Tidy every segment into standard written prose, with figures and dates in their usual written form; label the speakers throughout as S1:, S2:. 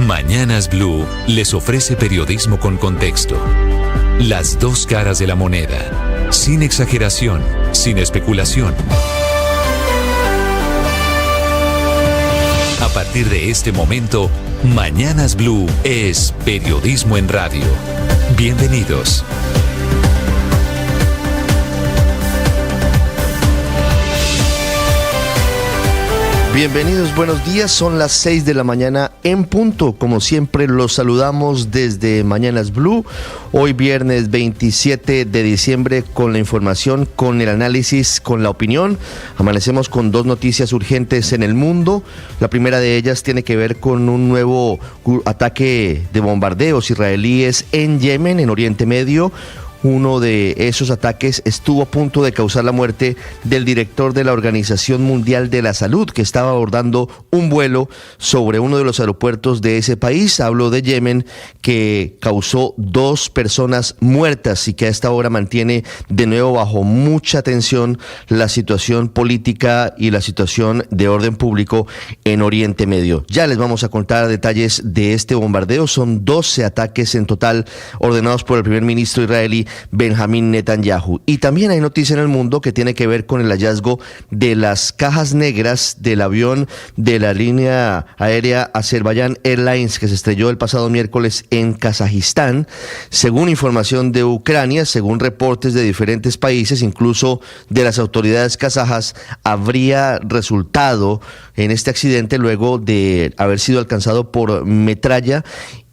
S1: Mañanas Blue les ofrece periodismo con contexto. Las dos caras de la moneda. Sin exageración, sin especulación. A partir de este momento, Mañanas Blue es periodismo en radio. Bienvenidos.
S2: Bienvenidos, buenos días, son las 6 de la mañana en punto. Como siempre los saludamos desde Mañanas Blue, hoy viernes 27 de diciembre con la información, con el análisis, con la opinión. Amanecemos con dos noticias urgentes en el mundo. La primera de ellas tiene que ver con un nuevo ataque de bombardeos israelíes en Yemen, en Oriente Medio. Uno de esos ataques estuvo a punto de causar la muerte del director de la Organización Mundial de la Salud, que estaba abordando un vuelo sobre uno de los aeropuertos de ese país. Hablo de Yemen, que causó 2 personas muertas y que a esta hora mantiene de nuevo bajo mucha tensión la situación política y la situación de orden público en Oriente Medio. Ya les vamos a contar detalles de este bombardeo. Son 12 ataques en total ordenados por el primer ministro israelí Benjamín Netanyahu. Y también hay noticia en el mundo que tiene que ver con el hallazgo de las cajas negras del avión de la línea aérea Azerbaiyán Airlines, que se estrelló el pasado miércoles en Kazajistán. Según información de Ucrania, según reportes de diferentes países, incluso de las autoridades kazajas, habría resultado en este accidente luego de haber sido alcanzado por metralla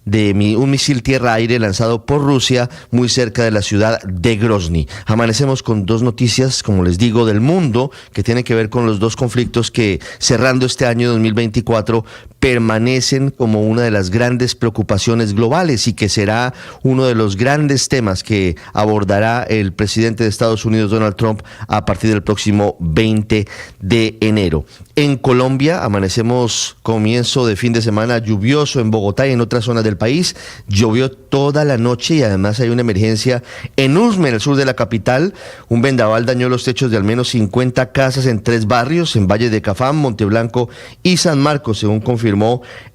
S2: de un misil tierra-aire lanzado por Rusia muy cerca de la ciudad de Grozny. Amanecemos con dos noticias, como les digo, del mundo, que tienen que ver con los dos conflictos que, cerrando este año 2024, permanecen como una de las grandes preocupaciones globales y que será uno de los grandes temas que abordará el presidente de Estados Unidos, Donald Trump, a partir del próximo 20 de enero. En Colombia amanecemos comienzo de fin de semana lluvioso en Bogotá y en otras zonas del país. Llovió toda la noche y además hay una emergencia en Usme, en el sur de la capital. Un vendaval dañó los techos de al menos 50 casas en 3 barrios, en Valle de Cafam, Monteblanco y San Marcos, según confirmó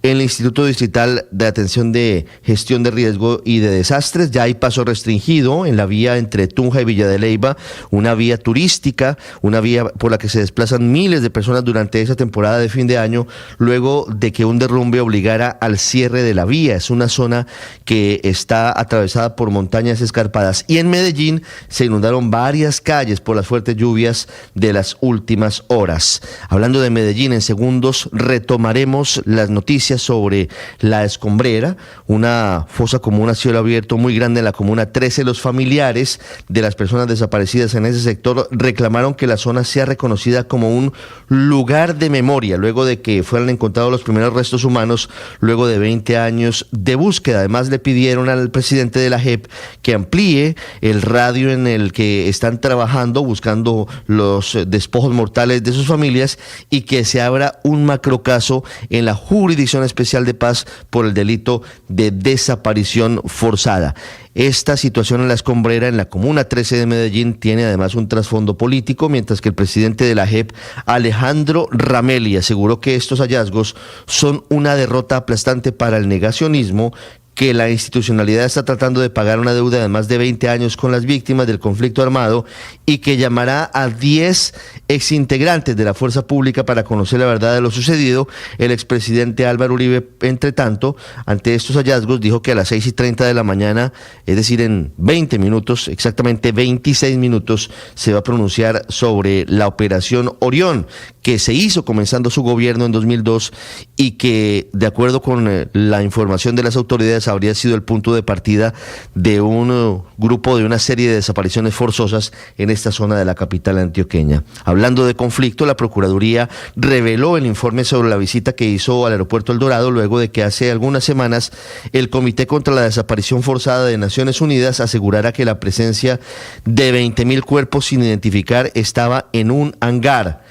S2: el Instituto Distrital de Atención de Gestión de Riesgo y de Desastres. Ya hay paso restringido en la vía entre Tunja y Villa de Leyva, una vía turística, una vía por la que se desplazan miles de personas durante esa temporada de fin de año, luego de que un derrumbe obligara al cierre de la vía. Es una zona que está atravesada por montañas escarpadas. Y en Medellín se inundaron varias calles por las fuertes lluvias de las últimas horas. Hablando de Medellín, en segundos retomaremos las noticias sobre La Escombrera, una fosa común a cielo abierto muy grande en la comuna 13. Los familiares de las personas desaparecidas en ese sector reclamaron que la zona sea reconocida como un lugar de memoria, luego de que fueran encontrados los primeros restos humanos luego de 20 años de búsqueda. Además, le pidieron al presidente de la JEP que amplíe el radio en el que están trabajando, buscando los despojos mortales de sus familias, y que se abra un macrocaso en la Jurisdicción Especial de Paz por el delito de desaparición forzada. Esta situación en La Escombrera, en la comuna 13 de Medellín, tiene además un trasfondo político, mientras que el presidente de la JEP, Alejandro Ramelli, aseguró que estos hallazgos son una derrota aplastante para el negacionismo, que la institucionalidad está tratando de pagar una deuda de más de 20 años con las víctimas del conflicto armado y que llamará a 10 exintegrantes de la fuerza pública para conocer la verdad de lo sucedido. El expresidente Álvaro Uribe, entre tanto, ante estos hallazgos, dijo que a las 6:30 de la mañana, es decir, en 20 minutos, exactamente 26 minutos, se va a pronunciar sobre la operación Orión, que se hizo comenzando su gobierno en 2002 y que, de acuerdo con la información de las autoridades, habría sido el punto de partida de un grupo, de una serie de desapariciones forzosas en esta zona de la capital antioqueña. Hablando de conflicto, la Procuraduría reveló el informe sobre la visita que hizo al aeropuerto El Dorado luego de que hace algunas semanas el Comité contra la Desaparición Forzada de Naciones Unidas asegurara que la presencia de 20.000 cuerpos sin identificar estaba en un hangar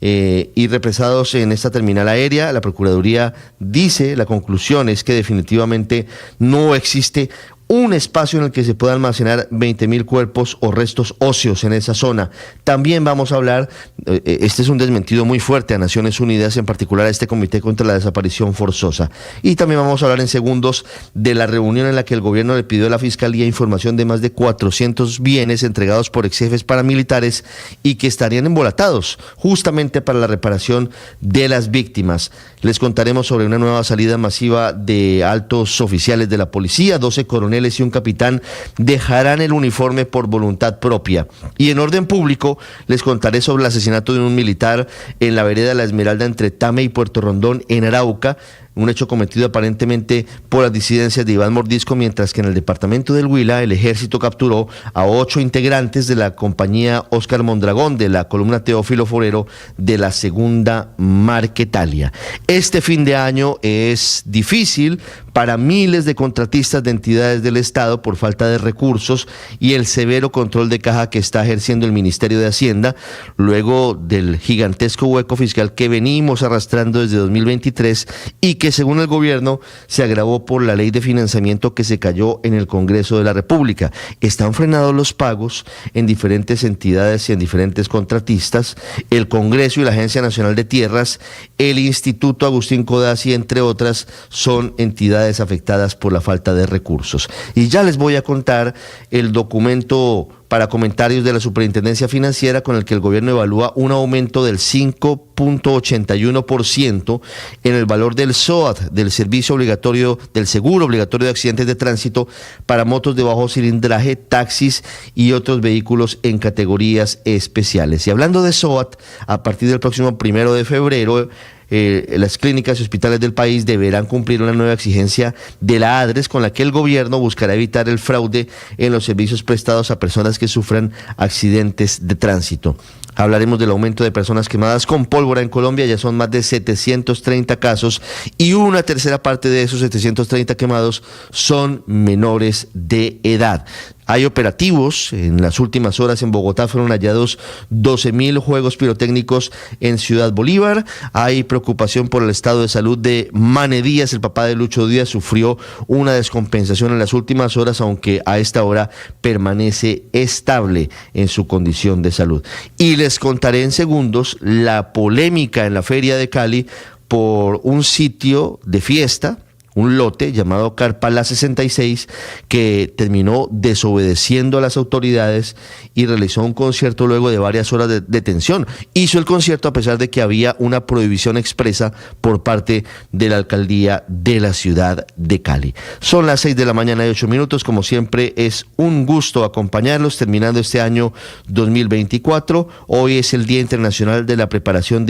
S2: y represados en esta terminal aérea. La Procuraduría dice, la conclusión es que definitivamente no existe un espacio en el que se pueda almacenar 20.000 cuerpos o restos óseos en esa zona. También vamos a hablar, este es un desmentido muy fuerte a Naciones Unidas, en particular a este Comité contra la Desaparición Forzosa. Y también vamos a hablar en segundos de la reunión en la que el gobierno le pidió a la Fiscalía información de más de 400 bienes entregados por exjefes paramilitares y que estarían embolatados justamente para la reparación de las víctimas. Les contaremos sobre una nueva salida masiva de altos oficiales de la policía. 12 coroneles y un capitán dejarán el uniforme por voluntad propia. Y en orden público les contaré sobre el asesinato de un militar en la vereda de La Esmeralda entre Tame y Puerto Rondón en Arauca, un hecho cometido aparentemente por las disidencias de Iván Mordisco, mientras que en el departamento del Huila el ejército capturó a 8 integrantes de la compañía Oscar Mondragón de la columna Teófilo Forero de la segunda Marquetalia. Este fin de año es difícil para miles de contratistas de entidades del Estado por falta de recursos y el severo control de caja que está ejerciendo el Ministerio de Hacienda, luego del gigantesco hueco fiscal que venimos arrastrando desde 2023 y que según el gobierno se agravó por la ley de financiamiento que se cayó en el Congreso de la República. Están frenados los pagos en diferentes entidades y en diferentes contratistas, el Congreso y la Agencia Nacional de Tierras, el Instituto Agustín Codazzi, entre otras, son entidades afectadas por la falta de recursos. Y ya les voy a contar el documento para comentarios de la Superintendencia Financiera con el que el gobierno evalúa un aumento del 5.81% en el valor del SOAT, del Seguro Obligatorio de Accidentes de Tránsito para motos de bajo cilindraje, taxis y otros vehículos en categorías especiales. Y hablando de SOAT, a partir del próximo 1 de febrero, las clínicas y hospitales del país deberán cumplir una nueva exigencia de la ADRES con la que el gobierno buscará evitar el fraude en los servicios prestados a personas que sufran accidentes de tránsito. Hablaremos del aumento de personas quemadas con pólvora en Colombia. Ya son más de 730 casos y una tercera parte de esos 730 quemados son menores de edad. Hay operativos. En las últimas horas en Bogotá fueron hallados 12.000 juegos pirotécnicos en Ciudad Bolívar. Hay preocupación por el estado de salud de Mane Díaz. El papá de Lucho Díaz sufrió una descompensación en las últimas horas, aunque a esta hora permanece estable en su condición de salud. Y les contaré en segundos la polémica en la Feria de Cali por un sitio de fiesta, un lote llamado Carpa La 66, que terminó desobedeciendo a las autoridades y realizó un concierto luego de varias horas de detención. Hizo el concierto a pesar de que había una prohibición expresa por parte de la alcaldía de la ciudad de Cali. Son las 6 de la mañana y 8 minutos. Como siempre, es un gusto acompañarlos terminando este año 2024. Hoy es el Día Internacional de la Preparación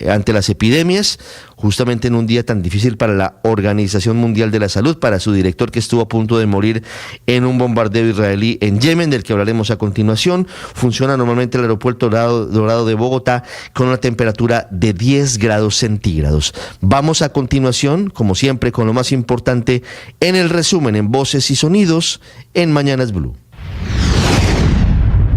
S2: ante las epidemias, justamente en un día tan difícil para la Organización Mundial de la Salud, para su director que estuvo a punto de morir en un bombardeo israelí en Yemen, del que hablaremos a continuación. Funciona normalmente el aeropuerto Dorado de Bogotá con una temperatura de 10 grados centígrados. Vamos a continuación, como siempre, con lo más importante en el resumen en Voces y Sonidos en Mañanas Blue.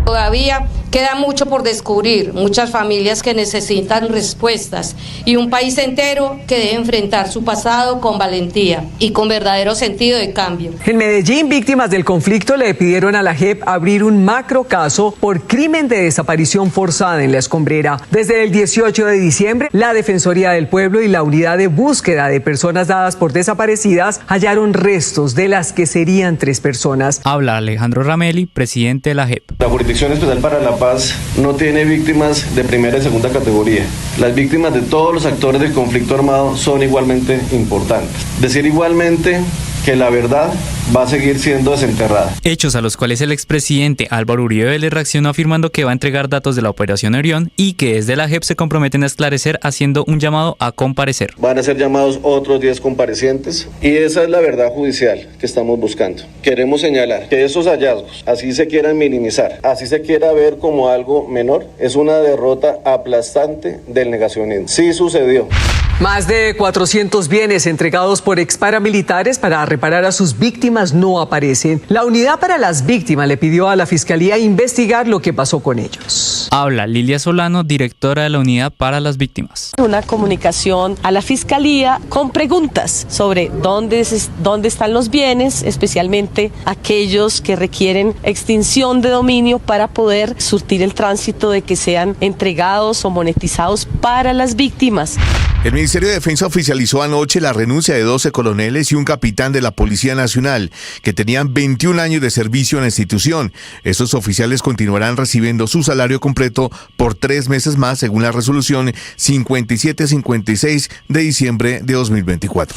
S3: Todavía queda mucho por descubrir, muchas familias que necesitan respuestas y un país entero que debe enfrentar su pasado con valentía y con verdadero sentido de cambio.
S4: En Medellín, víctimas del conflicto le pidieron a la JEP abrir un macro caso por crimen de desaparición forzada en La Escombrera. Desde el 18 de diciembre, la Defensoría del Pueblo y la Unidad de Búsqueda de Personas Dadas por Desaparecidas hallaron restos de las que serían 3 personas.
S5: Habla Alejandro Ramelli, presidente de la JEP.
S6: La Jurisdicción Especial para la Paz no tiene víctimas de primera y segunda categoría. Las víctimas de todos los actores del conflicto armado son igualmente importantes. Decir igualmente que la verdad va a seguir siendo desenterrada.
S5: Hechos a los cuales el expresidente Álvaro Uribe Vélez reaccionó afirmando que va a entregar datos de la Operación Orión y que desde la JEP se comprometen a esclarecer, haciendo un llamado a comparecer.
S6: Van a ser llamados otros 10 comparecientes y esa es la verdad judicial que estamos buscando. Queremos señalar que esos hallazgos, así se quieran minimizar, así se quiera ver como algo menor, es una derrota aplastante del negacionismo. Sí sucedió.
S4: Más de 400 bienes entregados por exparamilitares para reparar a sus víctimas víctimas no aparecen. La Unidad para las Víctimas le pidió a la Fiscalía investigar lo que pasó con ellos.
S5: Habla Lilia Solano, directora de la Unidad para las Víctimas.
S7: Una comunicación a la Fiscalía con preguntas sobre dónde están los bienes, especialmente aquellos que requieren extinción de dominio para poder surtir el tránsito de que sean entregados o monetizados para las víctimas.
S8: El Ministerio de Defensa oficializó anoche la renuncia de 12 coroneles y un capitán de la Policía Nacional, que tenían 21 años de servicio en la institución. Estos oficiales continuarán recibiendo su salario completo por 3 meses más, según la resolución 5756 de diciembre de 2024.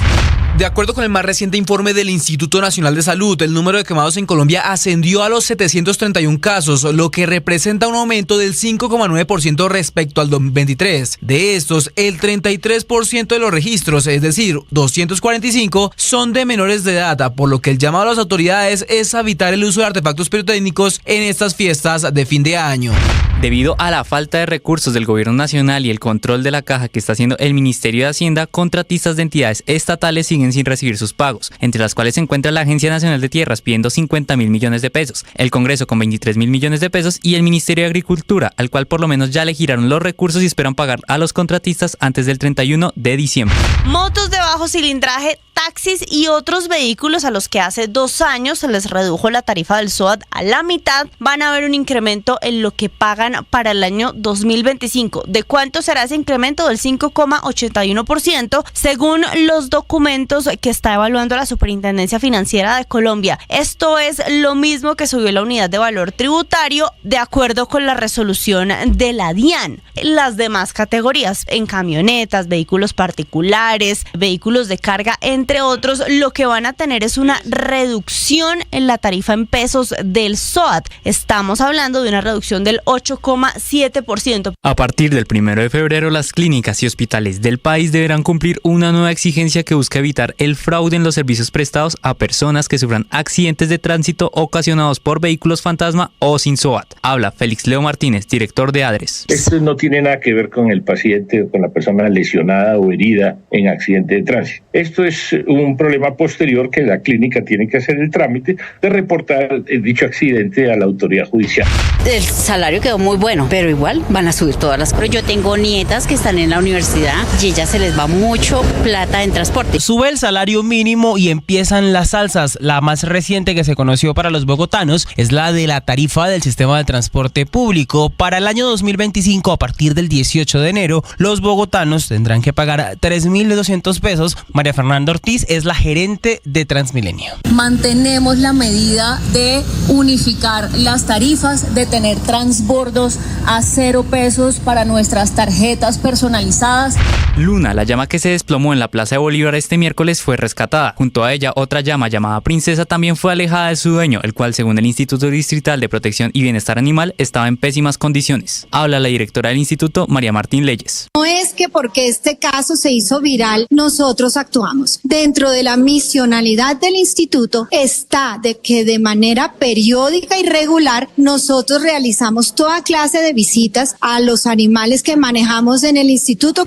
S9: De acuerdo con el más reciente informe del Instituto Nacional de Salud, el número de quemados en Colombia ascendió a los 731 casos, lo que representa un aumento del 5,9% respecto al 2023. De estos, el 33% de los registros, es decir, 245, son de menores de edad, por lo que el llamado a las autoridades es evitar el uso de artefactos pirotécnicos en estas fiestas de fin de año.
S5: Debido a la falta de recursos del gobierno nacional y el control de la caja que está haciendo el Ministerio de Hacienda, contratistas de entidades estatales siguen sin recibir sus pagos, entre las cuales se encuentra la Agencia Nacional de Tierras pidiendo 50.000 millones de pesos, el Congreso con 23.000 millones de pesos y el Ministerio de Agricultura, al cual por lo menos ya le giraron los recursos y esperan pagar a los contratistas antes del 31 de diciembre.
S10: Motos de bajo cilindraje, taxis y otros vehículos a los que hace 2 años se les redujo la tarifa del SOAT a la mitad van a ver un incremento en lo que pagan para el año 2025. ¿De cuánto será ese incremento? Del 5,81% según los documentos que está evaluando la Superintendencia Financiera de Colombia. Esto es lo mismo que subió la unidad de valor tributario de acuerdo con la resolución de la DIAN. Las demás categorías, en camionetas, vehículos particulares, vehículos de carga, entre otros, lo que van a tener es una reducción en la tarifa en pesos del SOAT. Estamos hablando de una reducción del 8,7%.
S5: A partir del 1 de febrero, las clínicas y hospitales del país deberán cumplir una nueva exigencia que busca evitar el fraude en los servicios prestados a personas que sufran accidentes de tránsito ocasionados por vehículos fantasma o sin SOAT. Habla Félix Leo Martínez, director de ADRES.
S11: Esto no tiene nada que ver con el paciente o con la persona lesionada o herida en accidente de tránsito. Esto es un problema posterior que la clínica tiene que hacer el trámite de reportar dicho accidente a la autoridad judicial.
S12: El salario quedó muy bueno, pero igual van a subir todas las cosas. Yo tengo nietas que están en la universidad y ellas se les va mucho plata en transporte.
S13: Sube el salario mínimo y empiezan las alzas. La más reciente que se conoció para los bogotanos es la de la tarifa del sistema de transporte público. Para el año 2025, a partir del 18 de enero, los bogotanos tendrán que pagar 3.200 pesos. María Fernanda Ortiz es la gerente de Transmilenio.
S14: Mantenemos la medida de unificar las tarifas, de tener transbordos a 0 pesos para nuestras tarjetas personalizadas.
S5: Luna, la llama que se desplomó en la Plaza de Bolívar este miércoles, fue rescatada. Junto a ella, otra llama llamada Princesa también fue alejada de su dueño, el cual, según el Instituto Distrital de Protección y Bienestar Animal, estaba en pésimas condiciones. Habla la directora del instituto, María Martín Leyes.
S15: No es que porque este caso se hizo viral, nosotros actuamos. Dentro de la misionalidad del instituto está de que de manera periódica y regular nosotros realizamos toda clase de visitas a los animales que manejamos en el instituto.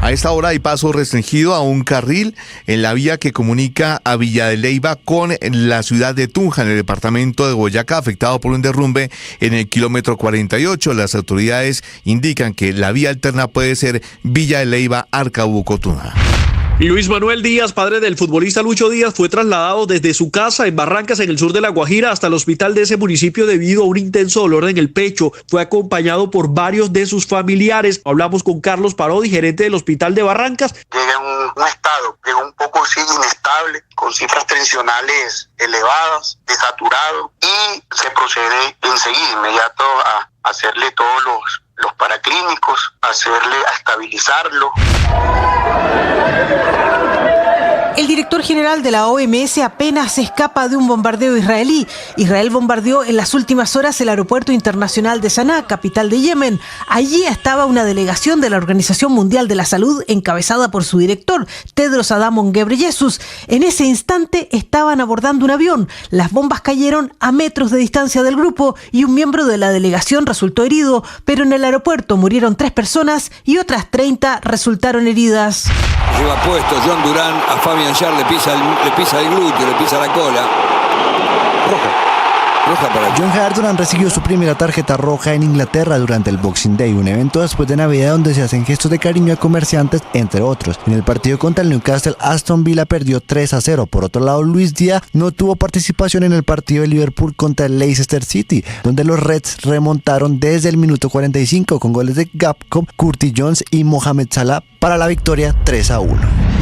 S8: A esta hora hay paso restringido a un carril en la vía que comunica a Villa de Leyva con la ciudad de Tunja, en el departamento de Boyacá, afectado por un derrumbe en el kilómetro 48. Las autoridades indican que la vía alterna puede ser Villa de Leyva, Arcabuco-Tunja.
S16: Luis Manuel Díaz, padre del futbolista Lucho Díaz, fue trasladado desde su casa en Barrancas, en el sur de La Guajira, hasta el hospital de ese municipio debido a un intenso dolor en el pecho. Fue acompañado por varios de sus familiares. Hablamos con Carlos Parodi, gerente del hospital de Barrancas.
S17: Llega un estado, llega un poco sí, inestable, con cifras tensionales elevadas, desaturado, y se procede enseguida, inmediato, a hacerle todos los paraclínicos, a estabilizarlo.
S18: El director general de la OMS apenas se escapa de un bombardeo israelí. Israel bombardeó en las últimas horas el aeropuerto internacional de Saná, capital de Yemen. Allí estaba una delegación de la Organización Mundial de la Salud encabezada por su director, Tedros Adhanom Ghebreyesus. En ese instante estaban abordando un avión. Las bombas cayeron a metros de distancia del grupo y un miembro de la delegación resultó herido, pero en el aeropuerto murieron 3 personas y otras 30 resultaron heridas.
S19: Lleva puesto John Durán, a Fabian Schär le pisa el glúteo, le pisa la cola. John Harden recibió su primera tarjeta roja en Inglaterra durante el Boxing Day, un evento después de Navidad donde se hacen gestos de cariño a comerciantes, entre otros. En el partido contra el Newcastle, Aston Villa perdió 3-0. Por otro lado, Luis Díaz no tuvo participación en el partido de Liverpool contra el Leicester City, donde los Reds remontaron desde el minuto 45 con goles de Gakpo, Curtis Jones y Mohamed Salah para la victoria 3-1.